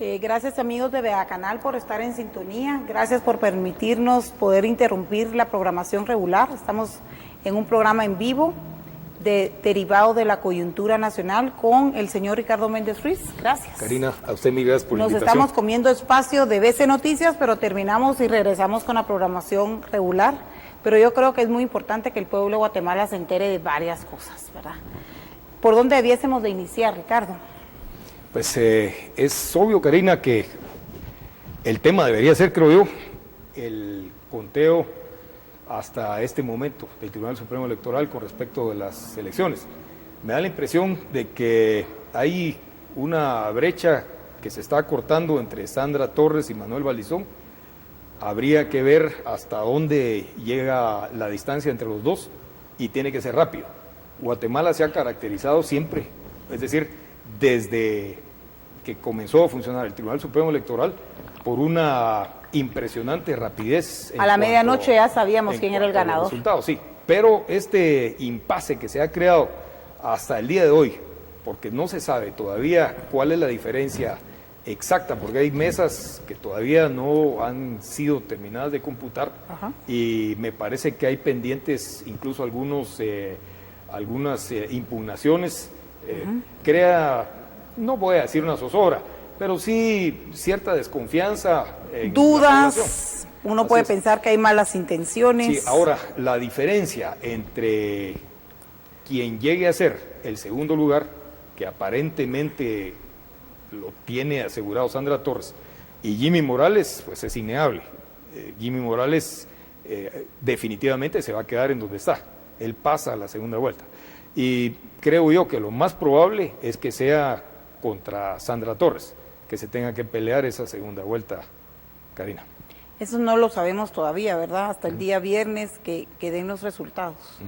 Gracias amigos de Vea Canal por estar en sintonía, gracias por permitirnos poder interrumpir la programación regular. Estamos en un programa en vivo derivado de la coyuntura nacional con el señor Ricardo Méndez Ruiz. Gracias. Karina, a usted mil gracias por la invitación. Nos estamos comiendo espacio de BC Noticias, pero terminamos y regresamos con la programación regular. Pero yo creo que es muy importante que el pueblo de Guatemala se entere de varias cosas, ¿verdad? ¿Por dónde debiésemos de iniciar, Ricardo? Pues es obvio, Karina, que el tema debería ser, creo yo, el conteo hasta este momento del Tribunal Supremo Electoral con respecto de las elecciones. Me da la impresión de que hay una brecha que se está acortando entre Sandra Torres y Manuel Valdizón. Habría que ver hasta dónde llega la distancia entre los dos y tiene que ser rápido. Guatemala se ha caracterizado siempre, es decir, desde que comenzó a funcionar el Tribunal Supremo Electoral, por una impresionante rapidez. A la medianoche ya sabíamos quién era el ganador. Resultados, sí, pero este impasse que se ha creado hasta el día de hoy, porque no se sabe todavía cuál es la diferencia exacta, porque hay mesas que todavía no han sido terminadas de computar. Ajá. Y me parece que hay pendientes incluso algunas impugnaciones. Crea, no voy a decir una zozobra, pero sí cierta desconfianza. Dudas, uno puede pensar que hay malas intenciones. Sí, ahora, la diferencia entre quien llegue a ser el segundo lugar, que aparentemente lo tiene asegurado Sandra Torres, y Jimmy Morales, pues es innegable. Jimmy Morales definitivamente se va a quedar en donde está. Él pasa a la segunda vuelta. Y creo yo que lo más probable es que sea contra Sandra Torres, que se tenga que pelear esa segunda vuelta, Karina. Eso no lo sabemos todavía, ¿verdad? Hasta el día viernes que den los resultados.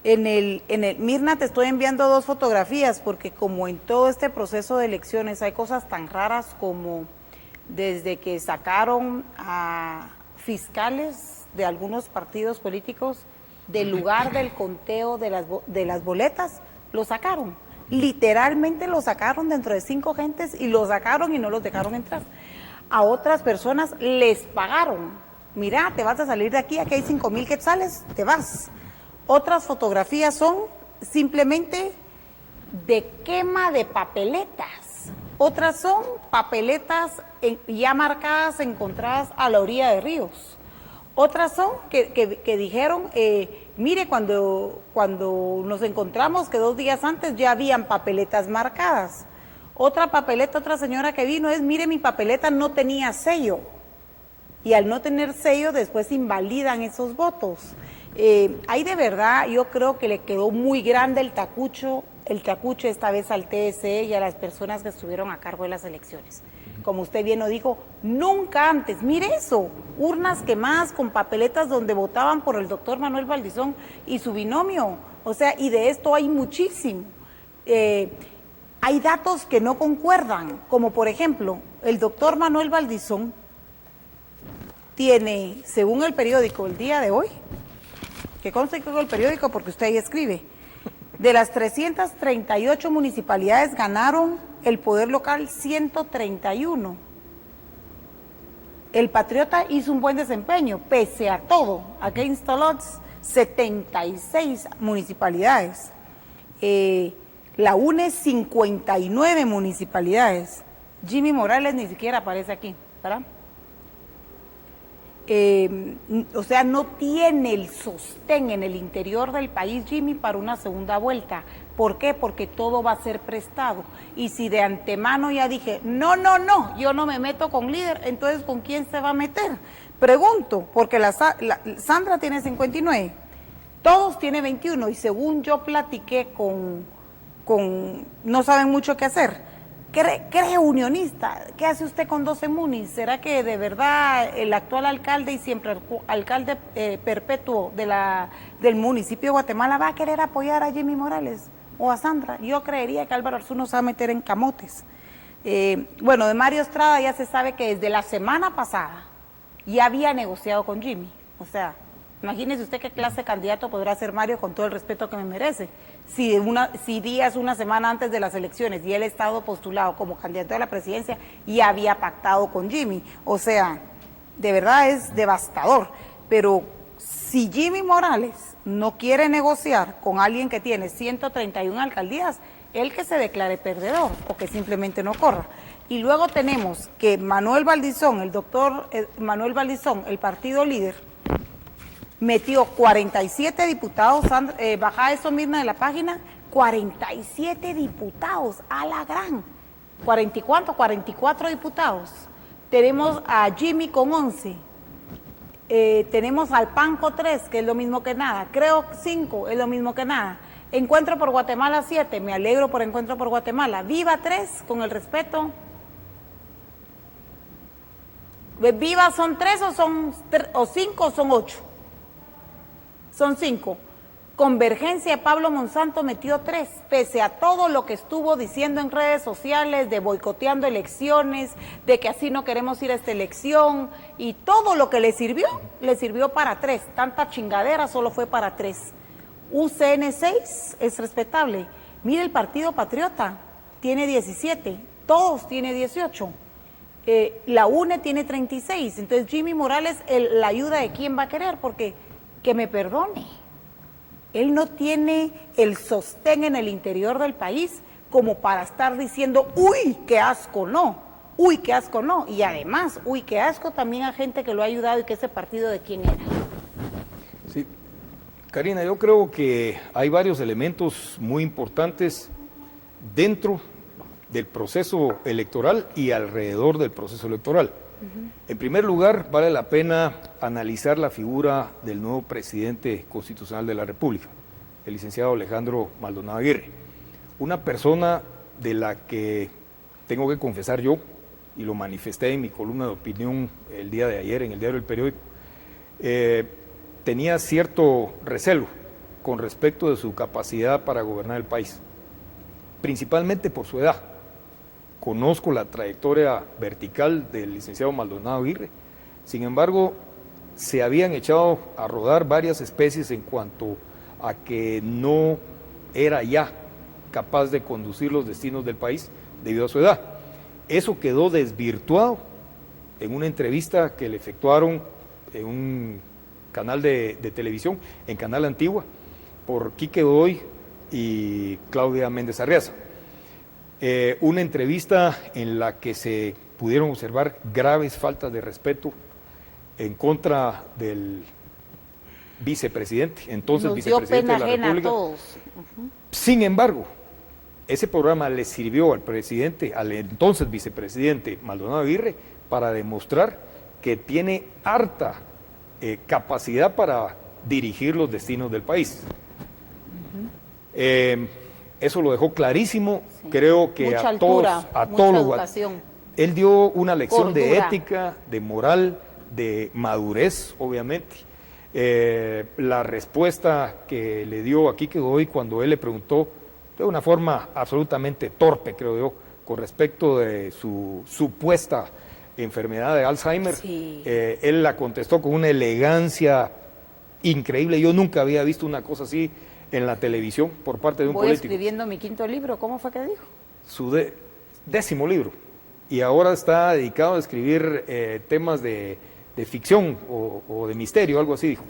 Mirna, te estoy enviando 2 fotografías, porque como en todo este proceso de elecciones hay cosas tan raras como desde que sacaron a fiscales de algunos partidos políticos del lugar del conteo de las boletas, lo sacaron. Literalmente lo sacaron dentro de 5 gentes y lo sacaron y no los dejaron entrar. A otras personas les pagaron. Mira, te vas a salir de aquí hay 5,000 quetzales, te vas. Otras fotografías son simplemente de quema de papeletas. Otras son papeletas ya marcadas, encontradas a la orilla de ríos. Otras son que dijeron, mire, cuando nos encontramos, que 2 días antes ya habían papeletas marcadas. Otra papeleta, otra señora que vino es, mire, mi papeleta no tenía sello. Y al no tener sello, después invalidan esos votos. Ahí de verdad, yo creo que le quedó muy grande el tacucho esta vez al TSE y a las personas que estuvieron a cargo de las elecciones. Como usted bien lo dijo, nunca antes, mire eso, urnas quemadas con papeletas donde votaban por el doctor Manuel Valdizón y su binomio, o sea, y de esto hay muchísimo. Hay datos que no concuerdan, como por ejemplo, el doctor Manuel Valdizón tiene, según el periódico El Día de Hoy, que conste que el periódico porque usted ahí escribe, de las 338 municipalidades ganaron el poder local 131. El Patriota hizo un buen desempeño, pese a todo, against all odds, 76 municipalidades. La UNE, 59 municipalidades. Jimmy Morales ni siquiera aparece aquí, ¿verdad? O sea, no tiene el sostén en el interior del país, Jimmy, para una segunda vuelta. ¿Por qué? Porque todo va a ser prestado. Y si de antemano ya dije, no, yo no me meto con líder, entonces ¿con quién se va a meter? Pregunto, porque Sandra tiene 59, todos tienen 21, y según yo platiqué con no saben mucho qué hacer. ¿Cree unionista? ¿Qué hace usted con 12 munis? ¿Será que de verdad el actual alcalde y siempre alcalde perpetuo del municipio de Guatemala va a querer apoyar a Jimmy Morales o a Sandra? Yo creería que Álvaro Arzú se va a meter en camotes. Bueno, de Mario Estrada ya se sabe que desde la semana pasada ya había negociado con Jimmy. O sea, Imagínese usted qué clase de candidato podrá ser Mario, con todo el respeto que me merece. Si una semana antes de las elecciones, y él ha estado postulado como candidato a la presidencia y había pactado con Jimmy. O sea, de verdad es devastador. Pero si Jimmy Morales no quiere negociar con alguien que tiene 131 alcaldías, él que se declare perdedor o que simplemente no corra. Y luego tenemos que Manuel Valdizón, el doctor Manuel Valdizón, el partido líder, metió 47 diputados, baja eso mismo de la página, 47 diputados, a la gran, 44 diputados. Tenemos a Jimmy con 11, tenemos al PAN con 3, que es lo mismo que nada, creo 5, es lo mismo que nada. Encuentro por Guatemala 7, me alegro por Encuentro por Guatemala. Viva 3, con el respeto. Viva son 3 o 5 o son 8. Son 5. Convergencia de Pablo Monsanto metió 3, pese a todo lo que estuvo diciendo en redes sociales, de boicoteando elecciones, de que así no queremos ir a esta elección, y todo lo que le sirvió para 3. Tanta chingadera solo fue para 3. UCN 6 es respetable. Mire, el Partido Patriota tiene 17, todos tiene 18. La UNE tiene 36. Entonces Jimmy Morales, la ayuda de quién va a querer, porque que me perdone, él no tiene el sostén en el interior del país como para estar diciendo, uy, qué asco, no, uy, qué asco, no, y además, uy, qué asco también a gente que lo ha ayudado y que ese partido de quién era. Sí, Karina, yo creo que hay varios elementos muy importantes dentro del proceso electoral y alrededor del proceso electoral. En primer lugar, vale la pena analizar la figura del nuevo presidente constitucional de la República, el licenciado Alejandro Maldonado Aguirre, una persona de la que tengo que confesar yo, y lo manifesté en mi columna de opinión el día de ayer en el diario El Periódico, tenía cierto recelo con respecto de su capacidad para gobernar el país, principalmente por su edad. Conozco la trayectoria vertical del licenciado Maldonado Aguirre, sin embargo, se habían echado a rodar varias especies en cuanto a que no era ya capaz de conducir los destinos del país debido a su edad. Eso quedó desvirtuado en una entrevista que le efectuaron en un canal de televisión, en Canal Antigua, por Quique Godoy y Claudia Méndez Arriaza. Una entrevista en la que se pudieron observar graves faltas de respeto en contra del vicepresidente, entonces Nos dio vicepresidente pena de la ajena República. A todos. Sin embargo, ese programa le sirvió al presidente, al entonces vicepresidente Maldonado Aguirre, para demostrar que tiene harta capacidad para dirigir los destinos del país. Eso lo dejó clarísimo, sí. Creo que mucha a altura, todos los educación. Él dio una lección Cordura. De ética, de moral, de madurez, obviamente. La respuesta que le dio a Quique Godoy cuando él le preguntó, de una forma absolutamente torpe, creo yo, con respecto de su supuesta enfermedad de Alzheimer, sí. Él la contestó con una elegancia increíble. Yo nunca había visto una cosa así en la televisión por parte de un político. Voy escribiendo mi 5º libro, ¿cómo fue que dijo? Su 10º libro, y ahora está dedicado a escribir temas de ficción o de misterio, algo así dijo.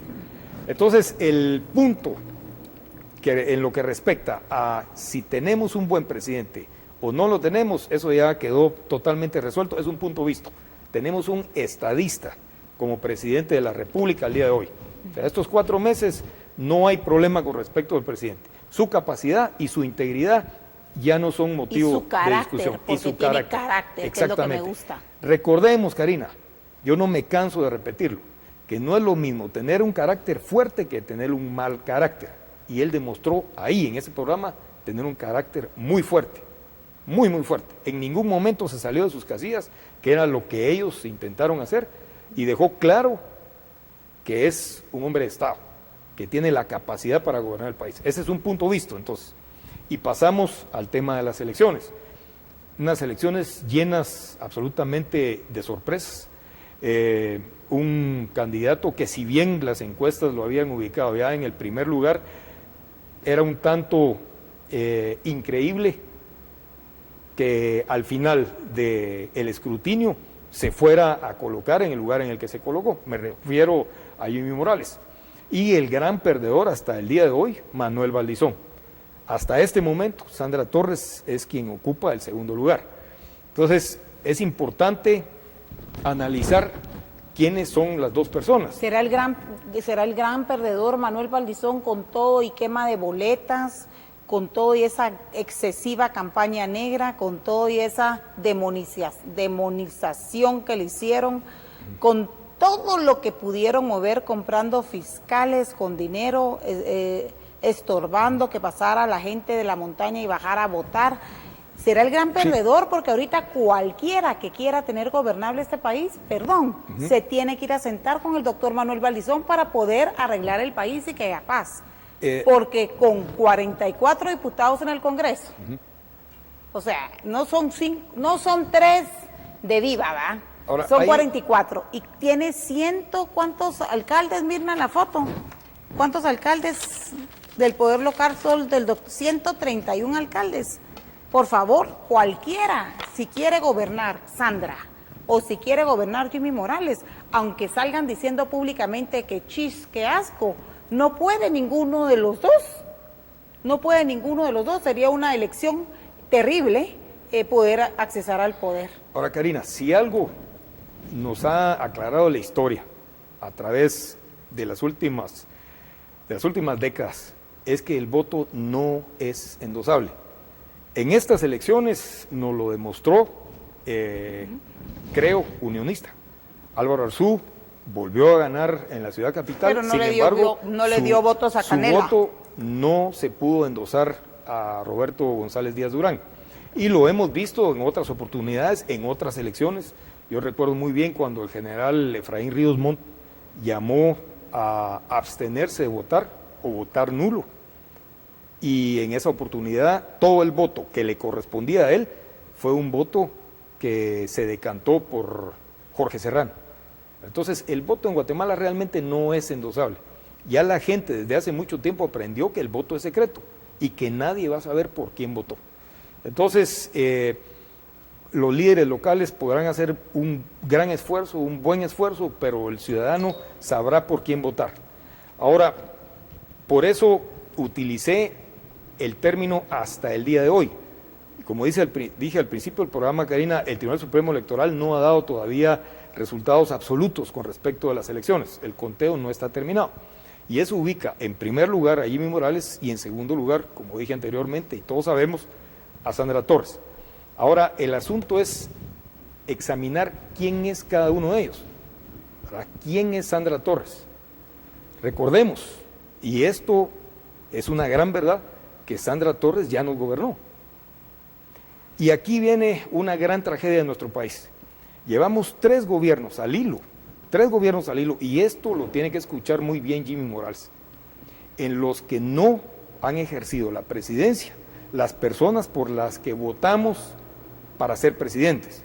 Entonces, el punto que en lo que respecta a si tenemos un buen presidente o no lo tenemos, eso ya quedó totalmente resuelto, es un punto visto. Tenemos un estadista como presidente de la República al día de hoy. O sea, estos 4 meses no hay problema con respecto al presidente. Su capacidad y su integridad ya no son motivo de discusión. Y su carácter, que es lo que me gusta. Recordemos, Karina, yo no me canso de repetirlo, que no es lo mismo tener un carácter fuerte que tener un mal carácter. Y él demostró ahí, en ese programa, tener un carácter muy fuerte, muy, muy fuerte. En ningún momento se salió de sus casillas, que era lo que ellos intentaron hacer, y dejó claro que es un hombre de Estado, que tiene la capacidad para gobernar el país. Ese es un punto visto, entonces. Y pasamos al tema de las elecciones. Unas elecciones llenas absolutamente de sorpresas. un candidato que, si bien las encuestas lo habían ubicado ya en el primer lugar, era un tanto increíble que al final del escrutinio se fuera a colocar en el lugar en el que se colocó. Me refiero a Jimmy Morales. Y el gran perdedor hasta el día de hoy, Manuel Valdizón. Hasta este momento, Sandra Torres es quien ocupa el segundo lugar. Entonces, es importante analizar quiénes son las dos personas. ¿Será el gran perdedor Manuel Valdizón con todo y quema de boletas, con todo y esa excesiva campaña negra, con todo y esa demonización que le hicieron, con todo lo que pudieron mover comprando fiscales con dinero, estorbando que pasara la gente de la montaña y bajara a votar? Será el gran perdedor, sí, porque ahorita cualquiera que quiera tener gobernable este país, se tiene que ir a sentar con el doctor Manuel Valdizón para poder arreglar el país y que haya paz. Porque con 44 diputados en el Congreso, o sea, no son 3 de viva, ¿verdad? Ahora, son 44. Y tiene ¿cuántos alcaldes, Mirna, en la foto? ¿Cuántos alcaldes del poder local son del 131 alcaldes? Por favor, cualquiera, si quiere gobernar Sandra o si quiere gobernar Jimmy Morales, aunque salgan diciendo públicamente que chis, que asco, no puede ninguno de los dos. No puede ninguno de los dos. Sería una elección terrible poder accesar al poder. Ahora, Karina, si algo nos ha aclarado la historia a través de las últimas décadas, es que el voto no es endosable. En estas elecciones nos lo demostró, creo, unionista. Álvaro Arzú volvió a ganar en la ciudad capital, pero no le dio votos a Canela. Su voto no se pudo endosar a Roberto González Díaz Durán. Y lo hemos visto en otras oportunidades, en otras elecciones. Yo recuerdo muy bien cuando el general Efraín Ríos Montt llamó a abstenerse de votar o votar nulo. Y en esa oportunidad todo el voto que le correspondía a él fue un voto que se decantó por Jorge Serrano. Entonces el voto en Guatemala realmente no es endosable. Ya la gente desde hace mucho tiempo aprendió que el voto es secreto y que nadie va a saber por quién votó. Entonces los líderes locales podrán hacer un gran esfuerzo, un buen esfuerzo, pero el ciudadano sabrá por quién votar. Ahora, por eso utilicé el término hasta el día de hoy. Como dije al principio del programa, Karina, el Tribunal Supremo Electoral no ha dado todavía resultados absolutos con respecto a las elecciones. El conteo no está terminado. Y eso ubica en primer lugar a Jimmy Morales y en segundo lugar, como dije anteriormente, y todos sabemos, a Sandra Torres. Ahora, el asunto es examinar quién es cada uno de ellos. ¿Verdad? ¿Quién es Sandra Torres? Recordemos, y esto es una gran verdad, que Sandra Torres ya nos gobernó. Y aquí viene una gran tragedia de nuestro país. Llevamos 3 gobiernos al hilo, y esto lo tiene que escuchar muy bien Jimmy Morales, en los que no han ejercido la presidencia las personas por las que votamos para ser presidentes.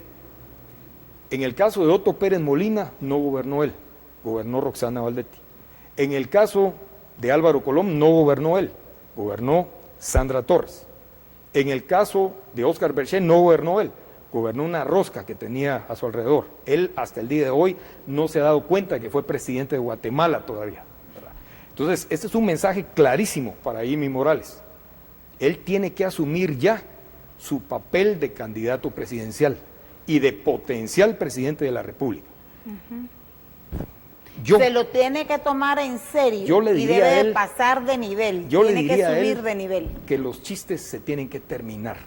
En el caso de Otto Pérez Molina, no gobernó él, gobernó Roxana Valdetti. En el caso de Álvaro Colom, no gobernó él, gobernó Sandra Torres. En el caso de Óscar Berché, no gobernó él, gobernó una rosca que tenía a su alrededor. Él hasta el día de hoy no se ha dado cuenta que fue presidente de Guatemala todavía, ¿verdad? Entonces, este es un mensaje clarísimo para Jimmy Morales. Él tiene que asumir ya su papel de candidato presidencial y de potencial presidente de la República. Se lo tiene que tomar en serio y debe de pasar de nivel, tiene que subir de nivel. Que los chistes se tienen que terminar,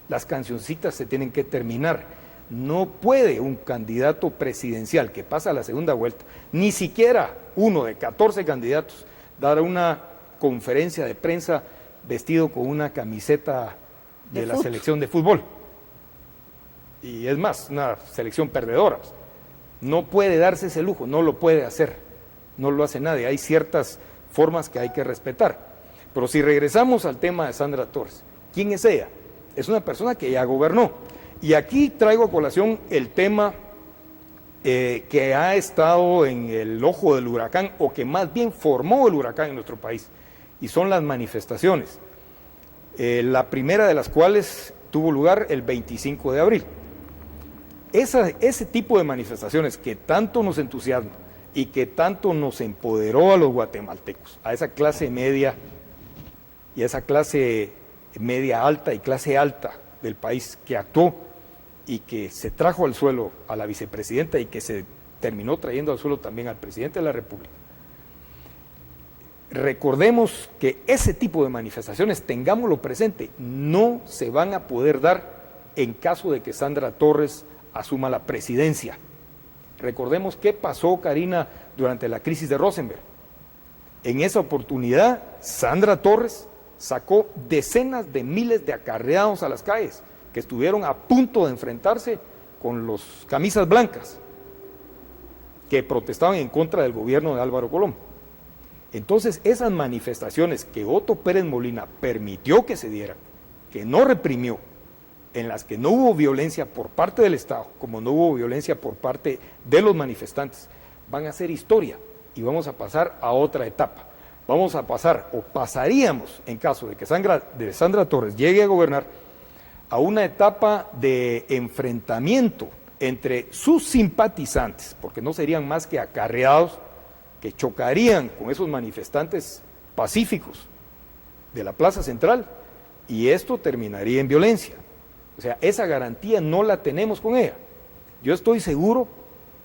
las cancioncitas se tienen que terminar. No puede un candidato presidencial que pasa a la segunda vuelta, ni siquiera uno de 14 candidatos, dar una conferencia de prensa vestido con una camiseta de la selección de fútbol. Y es más, una selección perdedora. No puede darse ese lujo, no lo puede hacer, no lo hace nadie. Hay ciertas formas que hay que respetar. Pero si regresamos al tema de Sandra Torres, ¿quién es ella? Es una persona que ya gobernó. Y aquí traigo a colación el tema que ha estado en el ojo del huracán, o que más bien formó el huracán en nuestro país, y son las manifestaciones. La primera de las cuales tuvo lugar el 25 de abril. Ese tipo de manifestaciones que tanto nos entusiasma y que tanto nos empoderó a los guatemaltecos, a esa clase media y a esa clase media alta y clase alta del país, que actuó y que se trajo al suelo a la vicepresidenta y que se terminó trayendo al suelo también al presidente de la República. Recordemos que ese tipo de manifestaciones, tengámoslo presente, no se van a poder dar en caso de que Sandra Torres asuma la presidencia. Recordemos qué pasó, Karina, durante la crisis de Rosenberg. En esa oportunidad, Sandra Torres sacó decenas de miles de acarreados a las calles, que estuvieron a punto de enfrentarse con los camisas blancas, que protestaban en contra del gobierno de Álvaro Colón. Entonces, esas manifestaciones que Otto Pérez Molina permitió que se dieran, que no reprimió, en las que no hubo violencia por parte del Estado, como no hubo violencia por parte de los manifestantes, van a ser historia y vamos a pasar a otra etapa. Vamos a pasar, o pasaríamos, en caso de que Sandra Torres llegue a gobernar, a una etapa de enfrentamiento entre sus simpatizantes, porque no serían más que acarreados que chocarían con esos manifestantes pacíficos de la Plaza Central, y esto terminaría en violencia. O sea, esa garantía no la tenemos con ella. Yo estoy seguro,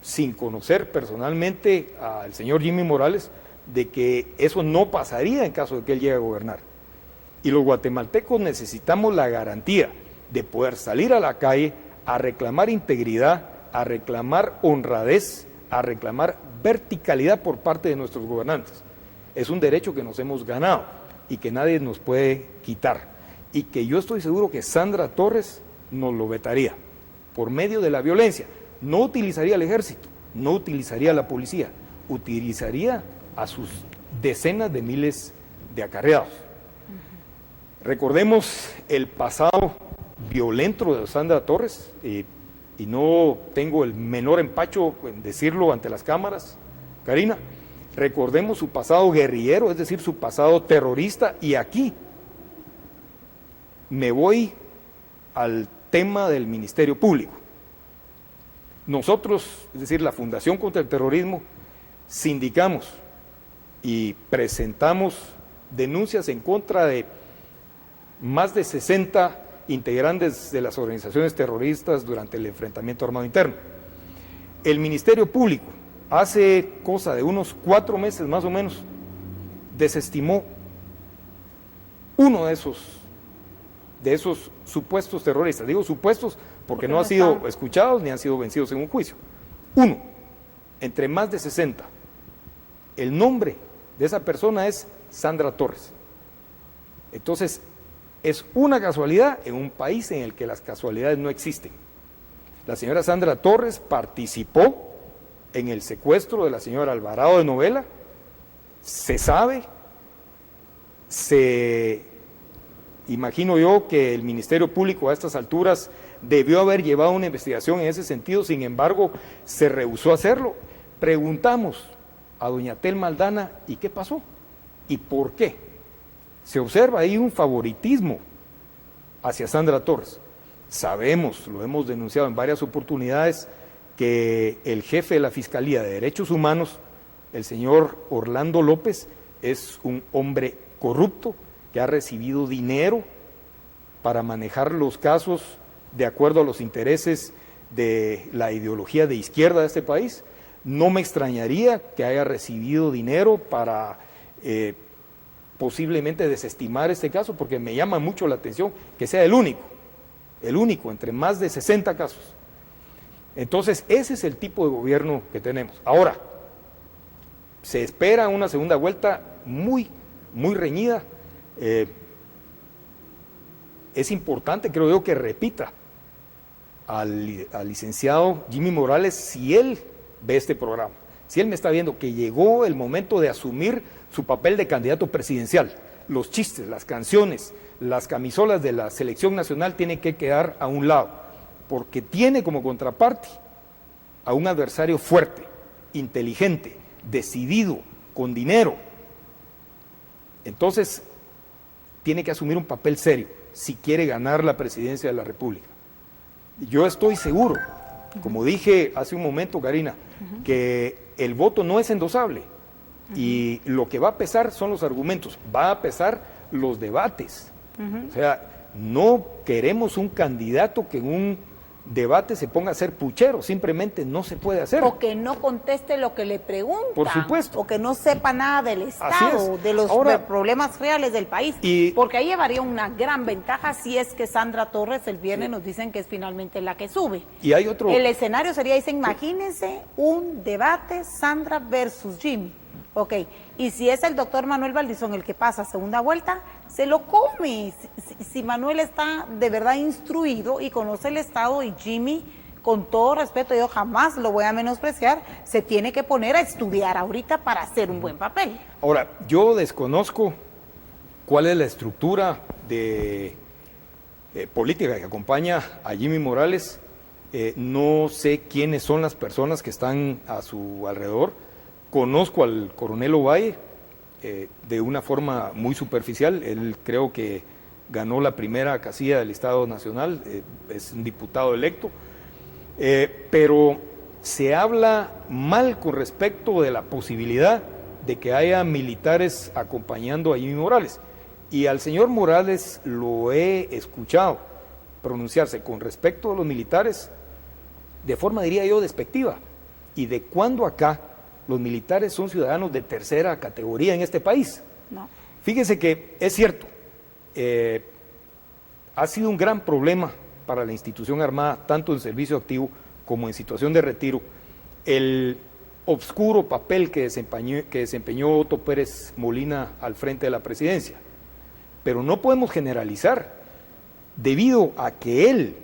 sin conocer personalmente al señor Jimmy Morales, de que eso no pasaría en caso de que él llegue a gobernar. Y los guatemaltecos necesitamos la garantía de poder salir a la calle a reclamar integridad, a reclamar honradez, a reclamar verticalidad por parte de nuestros gobernantes. Es un derecho que nos hemos ganado y que nadie nos puede quitar. Y que yo estoy seguro que Sandra Torres nos lo vetaría por medio de la violencia. No utilizaría el ejército, no utilizaría la policía, utilizaría a sus decenas de miles de acarreados. Recordemos el pasado violento de Sandra Torres, y no tengo el menor empacho en decirlo ante las cámaras, Karina. Recordemos su pasado guerrillero, es decir, su pasado terrorista, y aquí me voy al tema del Ministerio Público. Nosotros, es decir, la Fundación contra el Terrorismo, sindicamos y presentamos denuncias en contra de más de 60 integrantes de las organizaciones terroristas durante el enfrentamiento armado interno. El Ministerio Público, hace cosa de unos 4 meses más o menos, desestimó uno de esos supuestos terroristas. Digo supuestos porque no han sido escuchados ni han sido vencidos en un juicio. Uno, entre más de 60. El nombre de esa persona es Sandra Torres. Entonces, es una casualidad en un país en el que las casualidades no existen. La señora Sandra Torres participó en el secuestro de la señora Alvarado de Novela. Se sabe, imagino yo que el Ministerio Público a estas alturas debió haber llevado una investigación en ese sentido, sin embargo, se rehusó a hacerlo. Preguntamos a doña Telma Aldana, ¿y qué pasó? ¿Y por qué? Se observa ahí un favoritismo hacia Sandra Torres. Sabemos, lo hemos denunciado en varias oportunidades, que el jefe de la Fiscalía de Derechos Humanos, el señor Orlando López, es un hombre corrupto que ha recibido dinero para manejar los casos de acuerdo a los intereses de la ideología de izquierda de este país. No me extrañaría que haya recibido dinero para posiblemente desestimar este caso, porque me llama mucho la atención que sea el único entre más de 60 casos. Entonces, ese es el tipo de gobierno que tenemos. Ahora, se espera una segunda vuelta muy, muy reñida. Es importante, creo yo, que repita al licenciado Jimmy Morales, si él ve este programa, si él me está viendo que llegó el momento de asumir su papel de candidato presidencial. Los chistes, las canciones, las camisolas de la selección nacional tienen que quedar a un lado, porque tiene como contraparte a un adversario fuerte, inteligente, decidido, con dinero, entonces tiene que asumir un papel serio si quiere ganar la presidencia de la República. Yo estoy seguro, como dije hace un momento, Karina, que el voto no es endosable y lo que va a pesar son los argumentos, va a pesar los debates. O sea, no queremos un candidato que en un debate se ponga a ser puchero, simplemente no se puede hacer. O que no conteste lo que le preguntan. Por supuesto. O que no sepa nada del Estado, de los problemas reales del país. Porque ahí llevaría una gran ventaja si es que Sandra Torres el viernes nos dicen que es finalmente la que sube. Y hay otro. El escenario sería, dicen, imagínense un debate Sandra versus Jimmy. Ok, y si es el doctor Manuel Valdizón el que pasa segunda vuelta, se lo come. Si Manuel está de verdad instruido y conoce el Estado, y Jimmy, con todo respeto, yo jamás lo voy a menospreciar, se tiene que poner a estudiar ahorita para hacer un buen papel. Ahora, yo desconozco cuál es la estructura de política que acompaña a Jimmy Morales, no sé quiénes son las personas que están a su alrededor. Conozco al coronel Ovalle de una forma muy superficial. Él creo que ganó la primera casilla del Estado Nacional, es un diputado electo, pero se habla mal con respecto de la posibilidad de que haya militares acompañando a Jimmy Morales. Y al señor Morales lo he escuchado pronunciarse con respecto a los militares de forma, diría yo, despectiva. ¿Y de cuándo acá los militares son ciudadanos de tercera categoría en este país? No. Fíjese que es cierto, ha sido un gran problema para la institución armada, tanto en servicio activo como en situación de retiro, el obscuro papel que desempeñó Otto Pérez Molina al frente de la presidencia. Pero no podemos generalizar, debido a que él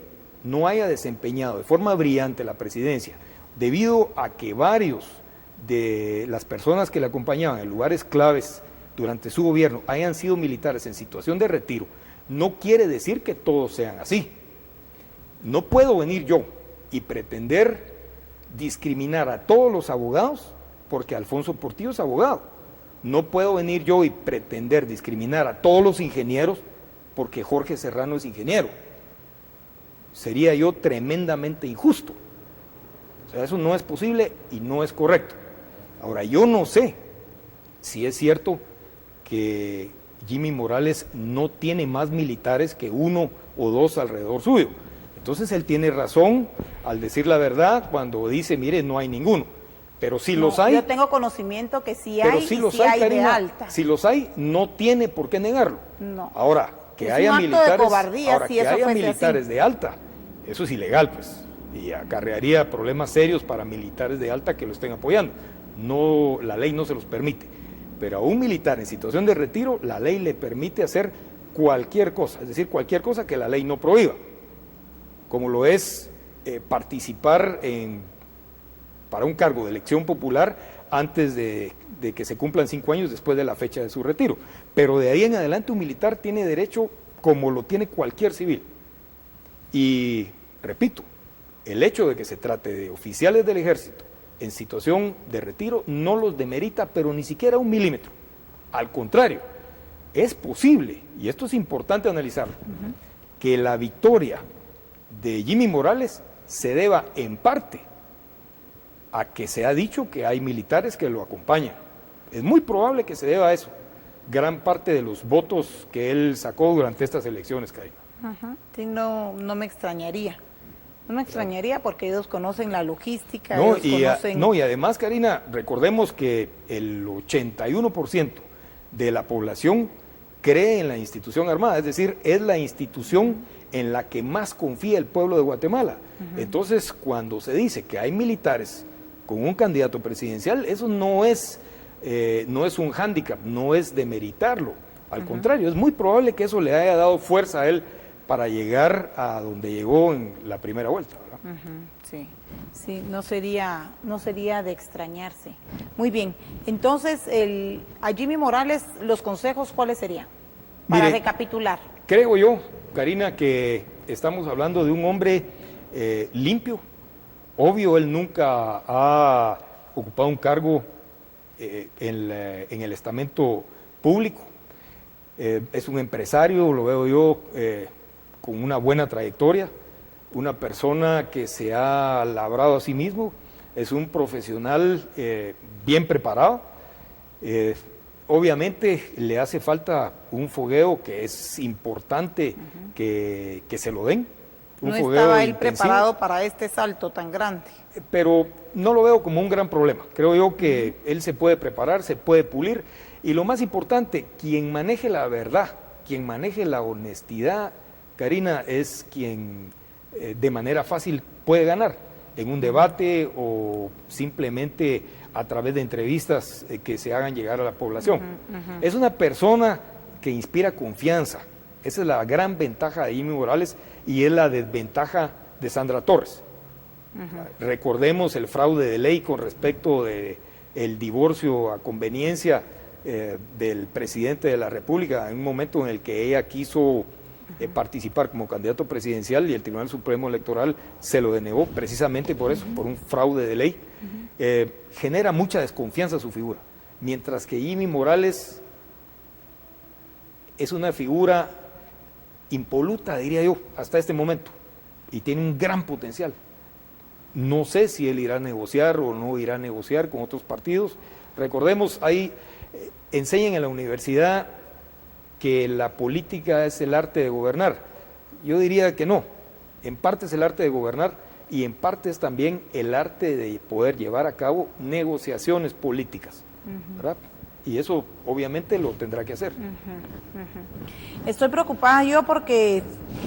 no haya desempeñado de forma brillante la presidencia, debido a que varios de las personas que le acompañaban en lugares claves durante su gobierno hayan sido militares en situación de retiro, no quiere decir que todos sean así. No puedo venir yo y pretender discriminar a todos los abogados porque Alfonso Portillo es abogado. No puedo venir yo y pretender discriminar a todos los ingenieros porque Jorge Serrano es ingeniero. Sería yo tremendamente injusto. O sea, eso no es posible y no es correcto. Ahora, yo no sé si es cierto que Jimmy Morales no tiene más militares que uno o dos alrededor suyo. Entonces él tiene razón al decir la verdad cuando dice, mire, no hay ninguno. Pero si los hay... Yo tengo conocimiento que sí hay, si los hay, Karina, de alta. Si los hay, no tiene por qué negarlo. No. Ahora, que es haya un acto militares, de cobardía, ahora, si que eso haya fuese militares así. de alta, eso es ilegal, pues, y acarrearía problemas serios para militares de alta que lo estén apoyando. No, la ley no se los permite. Pero a un militar en situación de retiro, la ley le permite hacer cualquier cosa, es decir, cualquier cosa que la ley no prohíba, como lo es participar para un cargo de elección popular antes de que se cumplan 5 años después de la fecha de su retiro. Pero de ahí en adelante un militar tiene derecho como lo tiene cualquier civil. Y, repito, el hecho de que se trate de oficiales del ejército en situación de retiro no los demerita, pero ni siquiera 1 milímetro. Al contrario, es posible, y esto es importante analizarlo, que la victoria de Jimmy Morales se deba en parte a que se ha dicho que hay militares que lo acompañan. Es muy probable que se deba a eso, gran parte de los votos que él sacó durante estas elecciones, Karina. Sí, no me extrañaría. No me extrañaría porque ellos conocen la logística. Y además, Karina, recordemos que el 81% de la población cree en la institución armada, es decir, es la institución en la que más confía el pueblo de Guatemala. Entonces, cuando se dice que hay militares con un candidato presidencial, eso no es un hándicap, no es demeritarlo. Al contrario, es muy probable que eso le haya dado fuerza a él para llegar a donde llegó en la primera vuelta, ¿verdad? Sí, no sería de extrañarse. Muy bien, entonces a Jimmy Morales, los consejos, ¿cuáles serían? Para recapitular. Creo yo, Karina, que estamos hablando de un hombre limpio, Obvio, él nunca ha ocupado un cargo en el estamento público. Es un empresario, lo veo yo, con una buena trayectoria, una persona que se ha labrado a sí mismo, es un profesional bien preparado. Obviamente le hace falta un fogueo que es importante que se lo den. No estaba él preparado para este salto tan grande. Pero no lo veo como un gran problema. Creo yo que él se puede preparar, se puede pulir. Y lo más importante, quien maneje la verdad, quien maneje la honestidad, Karina, es quien de manera fácil puede ganar en un debate o simplemente a través de entrevistas que se hagan llegar a la población. Es una persona que inspira confianza. Esa es la gran ventaja de Jimmy Morales y es la desventaja de Sandra Torres. Recordemos el fraude de ley con respecto del divorcio a conveniencia del presidente de la República, en un momento en el que ella quiso participar como candidato presidencial y el Tribunal Supremo Electoral se lo denegó precisamente por eso, por un fraude de ley. Genera mucha desconfianza su figura, mientras que Jimmy Morales es una figura impoluta, diría yo, hasta este momento, y tiene un gran potencial. No sé si él irá a negociar o no irá a negociar con otros partidos. Recordemos, ahí enseñan en la universidad que la política es el arte de gobernar. Yo diría que no. En parte es el arte de gobernar y en parte es también el arte de poder llevar a cabo negociaciones políticas, ¿verdad? Y eso obviamente lo tendrá que hacer. Estoy preocupada yo porque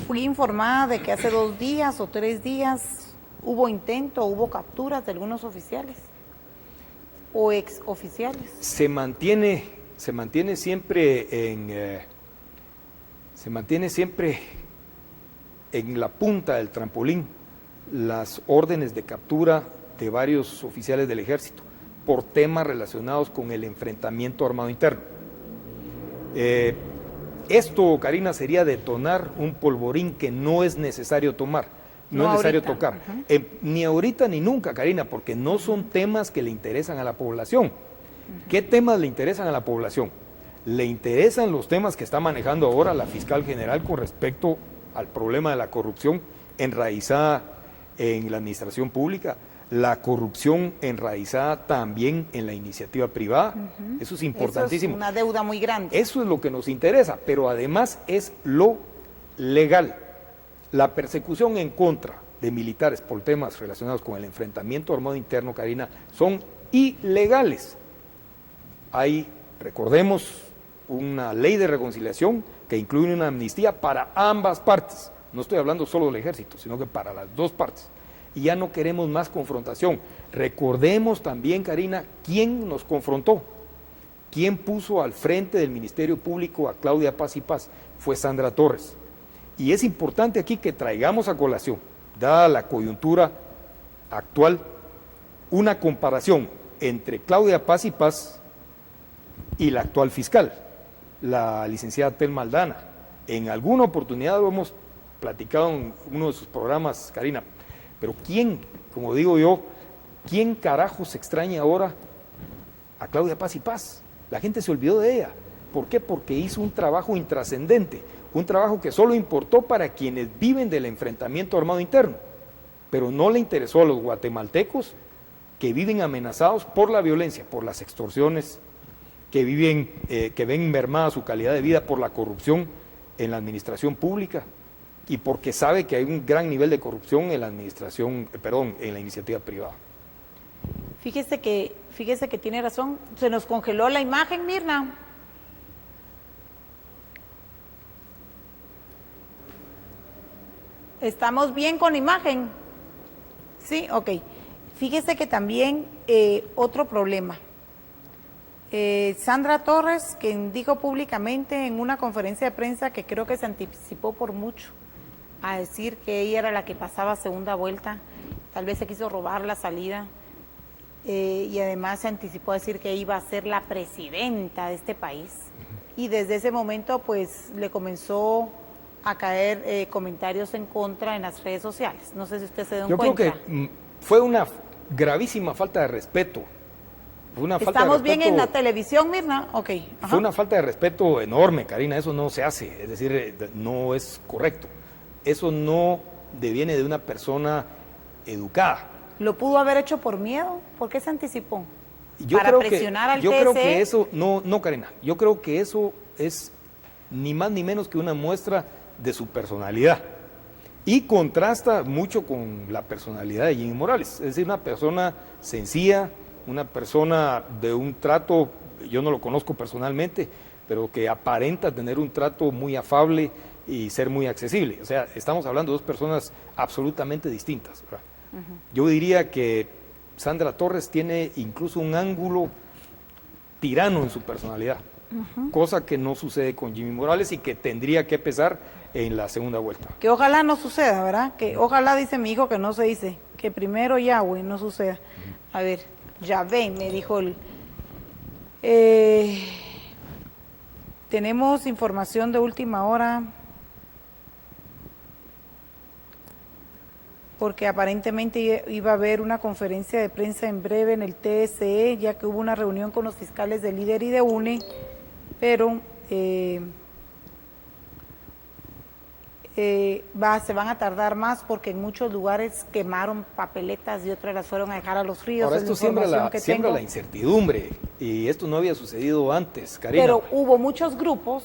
fui informada de que hace 2 días o 3 días hubo capturas de algunos oficiales o exoficiales. Se mantiene siempre en la punta del trampolín las órdenes de captura de varios oficiales del ejército por temas relacionados con el enfrentamiento armado interno. Esto, Karina, sería detonar un polvorín que no es necesario tomar, no es necesario tocar. Ni ahorita ni nunca, Karina, porque no son temas que le interesan a la población. ¿Qué temas le interesan a la población? Le interesan los temas que está manejando ahora la fiscal general con respecto al problema de la corrupción enraizada en la administración pública, la corrupción enraizada también en la iniciativa privada. Eso es importantísimo. Eso es una deuda muy grande. Eso es lo que nos interesa, pero además es lo legal. La persecución en contra de militares por temas relacionados con el enfrentamiento armado interno, Karina, son ilegales. Hay, recordemos, una ley de reconciliación que incluye una amnistía para ambas partes. No estoy hablando solo del ejército, sino que para las dos partes. Y ya no queremos más confrontación. Recordemos también, Karina, quién nos confrontó, quién puso al frente del Ministerio Público a Claudia Paz y Paz. Fue Sandra Torres. Y es importante aquí que traigamos a colación, dada la coyuntura actual, una comparación entre Claudia Paz y Paz y la actual fiscal, la licenciada Telma Aldana. En alguna oportunidad lo hemos platicado en uno de sus programas, Karina, pero ¿quién, como digo yo, quién carajos extraña ahora a Claudia Paz y Paz? La gente se olvidó de ella. ¿Por qué? Porque hizo un trabajo intrascendente, un trabajo que solo importó para quienes viven del enfrentamiento armado interno, pero no le interesó a los guatemaltecos que viven amenazados por la violencia, por las extorsiones, que ven mermada su calidad de vida por la corrupción en la administración pública y porque sabe que hay un gran nivel de corrupción en la en la iniciativa privada. Fíjese que tiene razón, se nos congeló la imagen, Mirna. ¿Estamos bien con la imagen? Sí, ok. Fíjese que también otro problema. Sandra Torres, quien dijo públicamente en una conferencia de prensa que creo que se anticipó por mucho a decir que ella era la que pasaba segunda vuelta, tal vez se quiso robar la salida, y además se anticipó a decir que iba a ser la presidenta de este país. Y desde ese momento pues le comenzó a caer comentarios en contra en las redes sociales. No sé si usted se dio cuenta. Yo creo que fue una gravísima falta de respeto. Fue una falta ¿Estamos de bien respeto, en la televisión, Mirna? Ok. Ajá. Fue una falta de respeto enorme, Karina, eso no se hace, es decir, no es correcto. Eso no deviene de una persona educada. ¿Lo pudo haber hecho por miedo? ¿Por qué se anticipó? Yo ¿Para creo presionar al yo TSE? creo que eso, no, Karina, yo creo que eso es ni más ni menos que una muestra de su personalidad. Y contrasta mucho con la personalidad de Jimmy Morales, es decir, una persona sencilla, una persona de un trato, yo no lo conozco personalmente, pero que aparenta tener un trato muy afable y ser muy accesible. O sea, estamos hablando de dos personas absolutamente distintas, ¿verdad? Yo diría que Sandra Torres tiene incluso un ángulo tirano en su personalidad, cosa que no sucede con Jimmy Morales y que tendría que pesar en la segunda vuelta. Que ojalá no suceda, ¿verdad? Que ojalá, dice mi hijo, que no se dice. Que primero Yahweh no suceda. A ver, Yahvé, me dijo el... tenemos información de última hora, porque aparentemente iba a haber una conferencia de prensa en breve en el TSE, ya que hubo una reunión con los fiscales de Líder y de UNE, pero se van a tardar más porque en muchos lugares quemaron papeletas y otras las fueron a dejar a los ríos. Ahora, esto siembra la incertidumbre, y esto no había sucedido antes, Karina. Pero hubo muchos grupos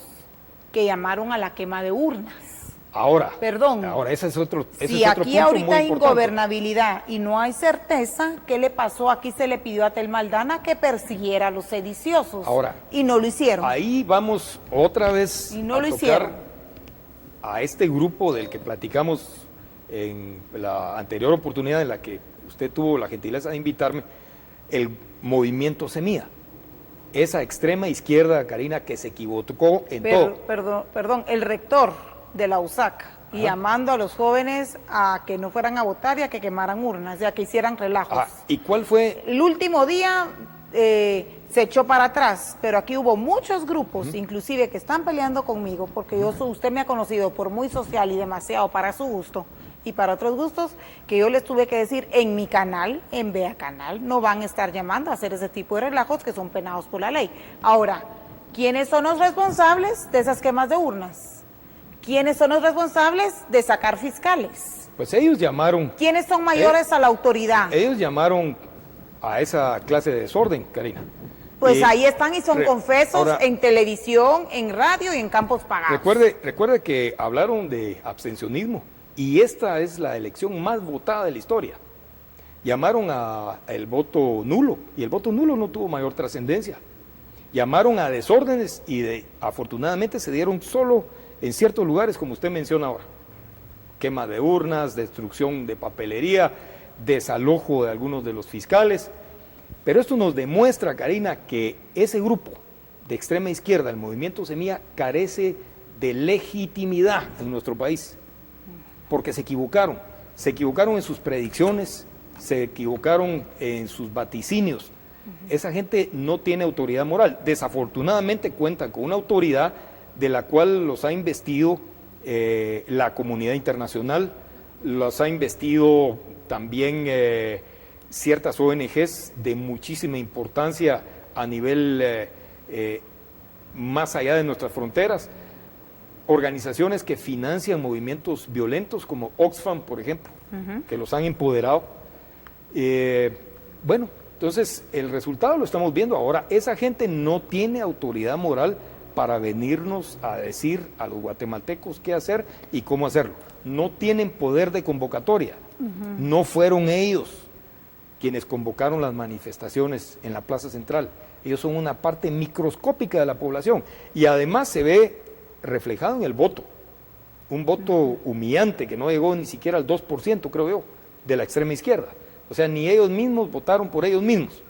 que llamaron a la quema de urnas. Ahora, ese es otro si otro aquí punto ahorita muy hay importante. ingobernabilidad y no hay certeza, ¿qué le pasó? Aquí se le pidió a Telma Aldana que persiguiera a los sediciosos. Ahora, y no lo hicieron. Ahí vamos otra vez y no a lo tocar hicieron. a este grupo del que platicamos en la anterior oportunidad en la que usted tuvo la gentileza de invitarme, el movimiento Semilla. Esa extrema izquierda, Karina, que se equivocó en todo. Perdón, el rector de la USAC, y llamando a los jóvenes a que no fueran a votar y a que quemaran urnas, ya que hicieran relajos. ¿Y cuál fue? El último día se echó para atrás, pero aquí hubo muchos grupos, inclusive que están peleando conmigo, porque usted me ha conocido por muy social y demasiado para su gusto y para otros gustos, que yo les tuve que decir en mi canal, en Vea Canal, no van a estar llamando a hacer ese tipo de relajos que son penados por la ley. Ahora, ¿quiénes son los responsables de esas quemas de urnas? ¿Quiénes son los responsables de sacar fiscales? Pues ellos llamaron... ¿Quiénes son mayores a la autoridad? Ellos llamaron a esa clase de desorden, Karina. Pues ahí están y son confesos ahora, en televisión, en radio y en campos pagados. Recuerde que hablaron de abstencionismo y esta es la elección más votada de la historia. Llamaron al voto nulo y el voto nulo no tuvo mayor trascendencia. Llamaron a desórdenes y afortunadamente se dieron solo en ciertos lugares, como usted menciona ahora. Quema de urnas, destrucción de papelería, desalojo de algunos de los fiscales. Pero esto nos demuestra, Karina, que ese grupo de extrema izquierda, el movimiento Semilla, carece de legitimidad en nuestro país, porque se equivocaron en sus predicciones, se equivocaron en sus vaticinios. Esa gente no tiene autoridad moral, desafortunadamente cuentan con una autoridad de la cual los ha investido la comunidad internacional, los ha investido también ciertas ONGs de muchísima importancia a nivel más allá de nuestras fronteras, organizaciones que financian movimientos violentos como Oxfam, por ejemplo, que los han empoderado. Bueno, entonces el resultado lo estamos viendo ahora. Esa gente no tiene autoridad moral para venirnos a decir a los guatemaltecos qué hacer y cómo hacerlo. No tienen poder de convocatoria. No fueron ellos quienes convocaron las manifestaciones en la Plaza Central. Ellos son una parte microscópica de la población y además se ve reflejado en el voto. Un voto humillante que no llegó ni siquiera al 2%, creo yo, de la extrema izquierda. O sea, ni ellos mismos votaron por ellos mismos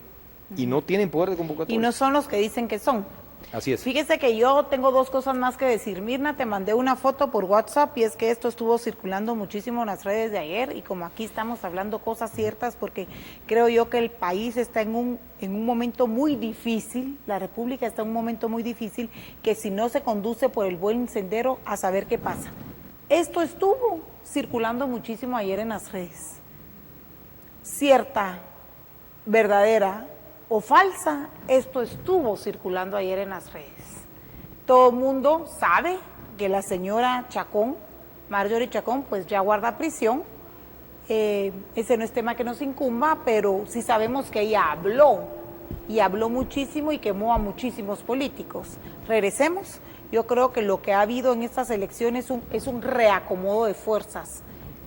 y no tienen poder de convocatoria. Y no son los que dicen que son. Así es. Fíjese que yo tengo dos cosas más que decir. Mirna, te mandé una foto por WhatsApp y es que esto estuvo circulando muchísimo en las redes de ayer y como aquí estamos hablando cosas ciertas porque creo yo que el país está en un momento muy difícil, la República está en un momento muy difícil que si no se conduce por el buen sendero a saber qué pasa. Esto estuvo circulando muchísimo ayer en las redes. cierta, verdadera o falsa, esto estuvo circulando ayer en las redes. Todo el mundo sabe que la señora Chacón, Marjorie Chacón, pues ya guarda prisión. Ese no es tema que nos incumba, pero sí sabemos que ella habló, y habló muchísimo y quemó a muchísimos políticos. Regresemos. Yo creo que lo que ha habido en estas elecciones es un reacomodo de fuerzas.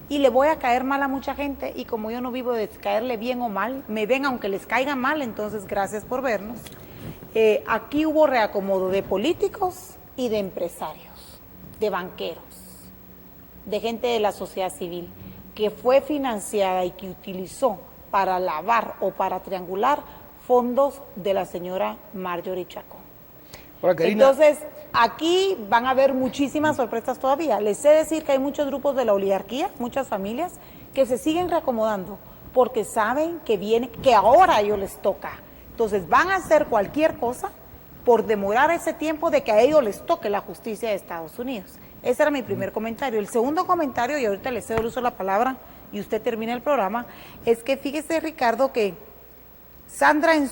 Y le voy a caer mal a mucha gente, y como yo no vivo de caerle bien o mal, me ven aunque les caiga mal, entonces gracias por vernos. Aquí hubo reacomodo de políticos y de empresarios, de banqueros, de gente de la sociedad civil, que fue financiada y que utilizó para lavar o para triangular fondos de la señora Marjorie Chacón. Ahora, Karina, entonces, aquí van a haber muchísimas sorpresas todavía. Les sé decir que hay muchos grupos de la oligarquía, muchas familias, que se siguen reacomodando porque saben que ahora a ellos les toca. Entonces van a hacer cualquier cosa por demorar ese tiempo de que a ellos les toque la justicia de Estados Unidos. Ese era mi primer comentario. El segundo comentario, y ahorita le cedo el uso de la palabra y usted termina el programa, es que fíjese, Ricardo, que Sandra en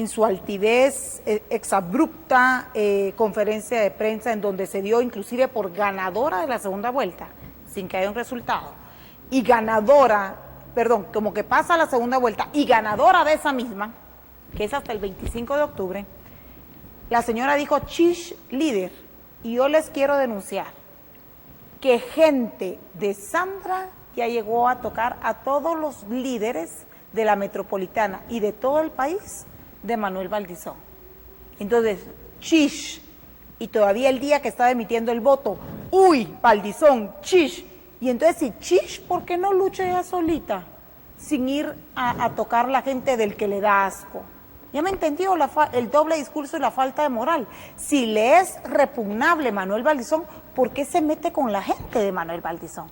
su altivez, exabrupta conferencia de prensa en donde se dio inclusive por ganadora de la segunda vuelta, sin que haya un resultado, y como que pasa la segunda vuelta y ganadora de esa misma, que es hasta el 25 de octubre, la señora dijo, chish líder, y yo les quiero denunciar que gente de Sandra ya llegó a tocar a todos los líderes de la metropolitana y de todo el país de Manuel Valdizón. Entonces, chish, y todavía el día que estaba emitiendo el voto, uy, Valdizón, chish, y entonces si chish, ¿por qué no lucha ella solita, sin ir a tocar la gente del que le da asco? Ya me entendió el doble discurso y la falta de moral. Si le es repugnable Manuel Valdizón, ¿por qué se mete con la gente de Manuel Valdizón?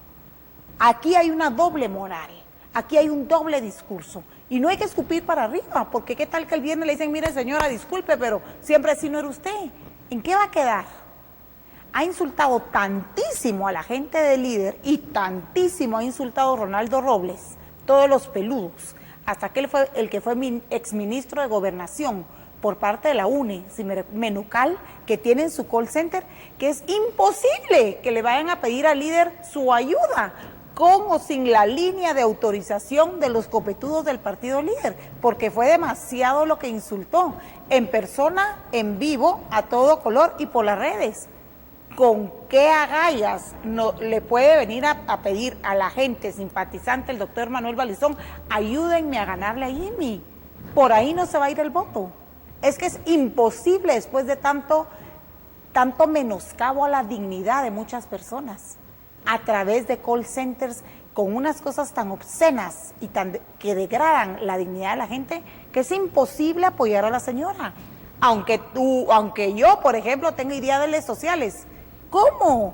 Aquí hay una doble moral, aquí hay un doble discurso. Y no hay que escupir para arriba, porque qué tal que el viernes le dicen, mire señora, disculpe, pero siempre así no era usted. ¿En qué va a quedar? Ha insultado tantísimo a la gente del líder y tantísimo ha insultado a Ronaldo Robles, todos los peludos, hasta que él fue el que fue exministro de Gobernación por parte de la UNE, Menucal, que tiene en su call center, que es imposible que le vayan a pedir al líder su ayuda, con o sin la línea de autorización de los copetudos del partido líder, porque fue demasiado lo que insultó, en persona, en vivo, a todo color y por las redes. ¿Con qué agallas no le puede venir a pedir a la gente simpatizante, el doctor Manuel Valdizón, ayúdenme a ganarle a Jimmy? Por ahí no se va a ir el voto. Es que es imposible después de tanto menoscabo a la dignidad de muchas personas, a través de call centers con unas cosas tan obscenas y que degradan la dignidad de la gente, que es imposible apoyar a la señora. Aunque yo, por ejemplo, tenga ideales sociales. ¿Cómo?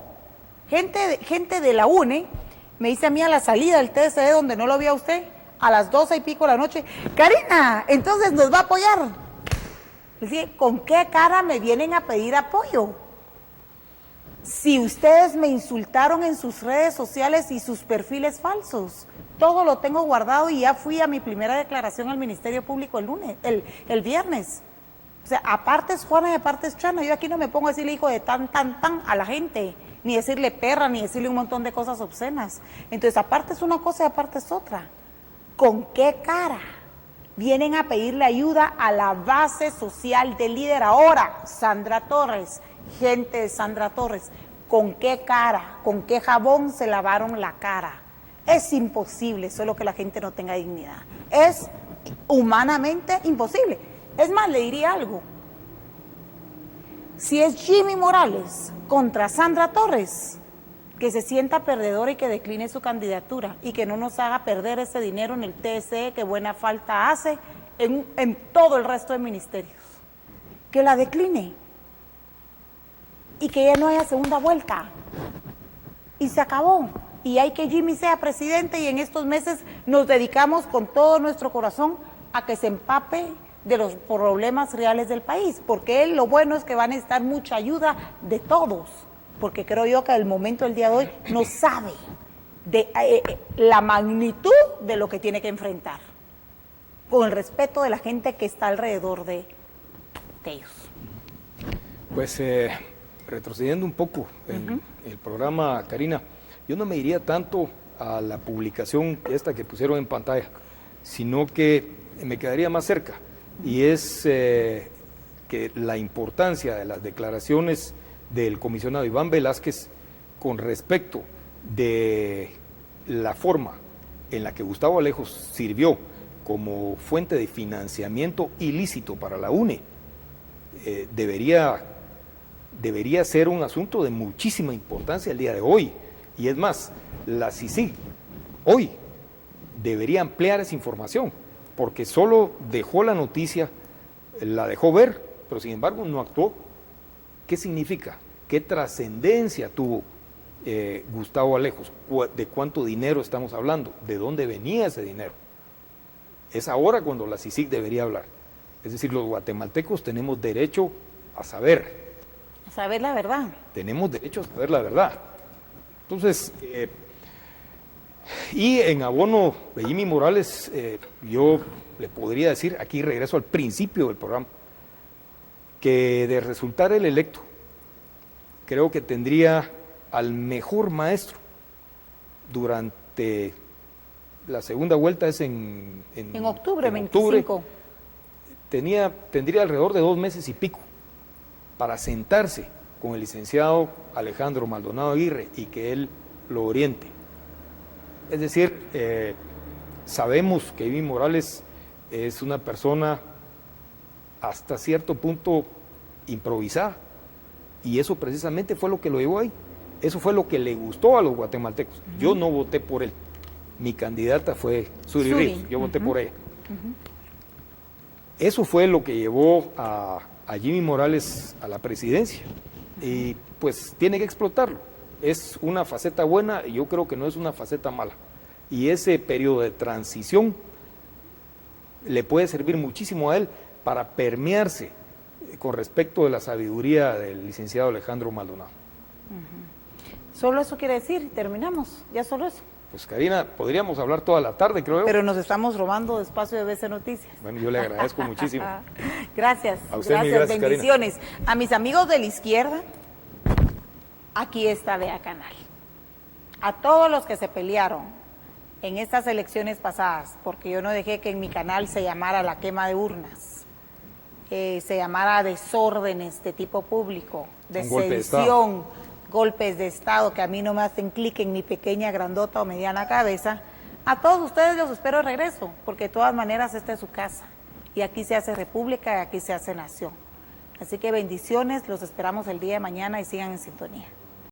Gente de la UNE me dice a mí a la salida del TSE, donde no lo vi a usted, a las 12 y pico de la noche, Karina, entonces nos va a apoyar. Le dije, ¿con qué cara me vienen a pedir apoyo? Si ustedes me insultaron en sus redes sociales y sus perfiles falsos, todo lo tengo guardado y ya fui a mi primera declaración al Ministerio Público el viernes. O sea, aparte es Juana y aparte es Chana. Yo aquí no me pongo a decirle hijo de tan a la gente, ni decirle perra, ni decirle un montón de cosas obscenas. Entonces, aparte es una cosa y aparte es otra. ¿Con qué cara vienen a pedirle ayuda a la base social del líder ahora? Sandra Torres, gente de Sandra Torres, ¿con qué cara, con qué jabón se lavaron la cara? Es imposible, solo que la gente no tenga dignidad. Es humanamente imposible. Es más, le diría algo. Si es Jimmy Morales contra Sandra Torres, que se sienta perdedora y que decline su candidatura y que no nos haga perder ese dinero en el TSE que buena falta hace en todo el resto de ministerios. Que la decline y que ya no haya segunda vuelta. Y se acabó. Y hay que Jimmy sea presidente y en estos meses nos dedicamos con todo nuestro corazón a que se empape de los problemas reales del país, porque él lo bueno es que va a necesitar mucha ayuda de todos, porque creo yo que al momento del día de hoy no sabe de la magnitud de lo que tiene que enfrentar, con el respeto de la gente que está alrededor de ellos. Pues retrocediendo un poco en el programa, Karina, yo no me iría tanto a la publicación esta que pusieron en pantalla, sino que me quedaría más cerca, y es que la importancia de las declaraciones del comisionado Iván Velázquez con respecto de la forma en la que Gustavo Alejos sirvió como fuente de financiamiento ilícito para la UNE, debería ser un asunto de muchísima importancia el día de hoy. Y es más, la CICIG hoy debería ampliar esa información, porque solo dejó la noticia, la dejó ver, pero sin embargo no actuó. ¿Qué significa? ¿Qué trascendencia tuvo Gustavo Alejos? ¿De cuánto dinero estamos hablando? ¿De dónde venía ese dinero? Es ahora cuando la CICIG debería hablar. Es decir, los guatemaltecos tenemos derecho a saber. A saber la verdad. Tenemos derecho a saber la verdad. Entonces, y en abono de Jimmy Morales, yo le podría decir, aquí regreso al principio del programa, que de resultar el electo, creo que tendría al mejor maestro durante la segunda vuelta, es en octubre, 25. Tendría alrededor de 2 meses y pico para sentarse con el licenciado Alejandro Maldonado Aguirre y que él lo oriente. Es decir, sabemos que Jimmy Morales es una persona hasta cierto punto improvisada, y eso precisamente fue lo que lo llevó ahí. Eso fue lo que le gustó a los guatemaltecos. Yo no voté por él. Mi candidata fue Suri Ríos, yo voté por ella. Eso fue lo que llevó a Jimmy Morales a la presidencia, y pues tiene que explotarlo. Es una faceta buena y yo creo que no es una faceta mala, y ese periodo de transición le puede servir muchísimo a él para permearse con respecto de la sabiduría del licenciado Alejandro Maldonado. Solo eso quiere decir, terminamos, ya solo eso. Pues Karina, podríamos hablar toda la tarde, creo yo. Pero nos estamos robando espacio de BC Noticias. Bueno, yo le agradezco muchísimo. Gracias. A usted, gracias, bendiciones. Karina. A mis amigos de la izquierda, aquí está Vea Canal. A todos los que se pelearon en estas elecciones pasadas, porque yo no dejé que en mi canal se llamara la quema de urnas, se llamara desórdenes de tipo público, de sedición, golpes de Estado que a mí no me hacen clic en mi pequeña, grandota o mediana cabeza. A todos ustedes los espero de regreso, porque de todas maneras esta es su casa, y aquí se hace república y aquí se hace nación. Así que bendiciones, los esperamos el día de mañana y sigan en sintonía.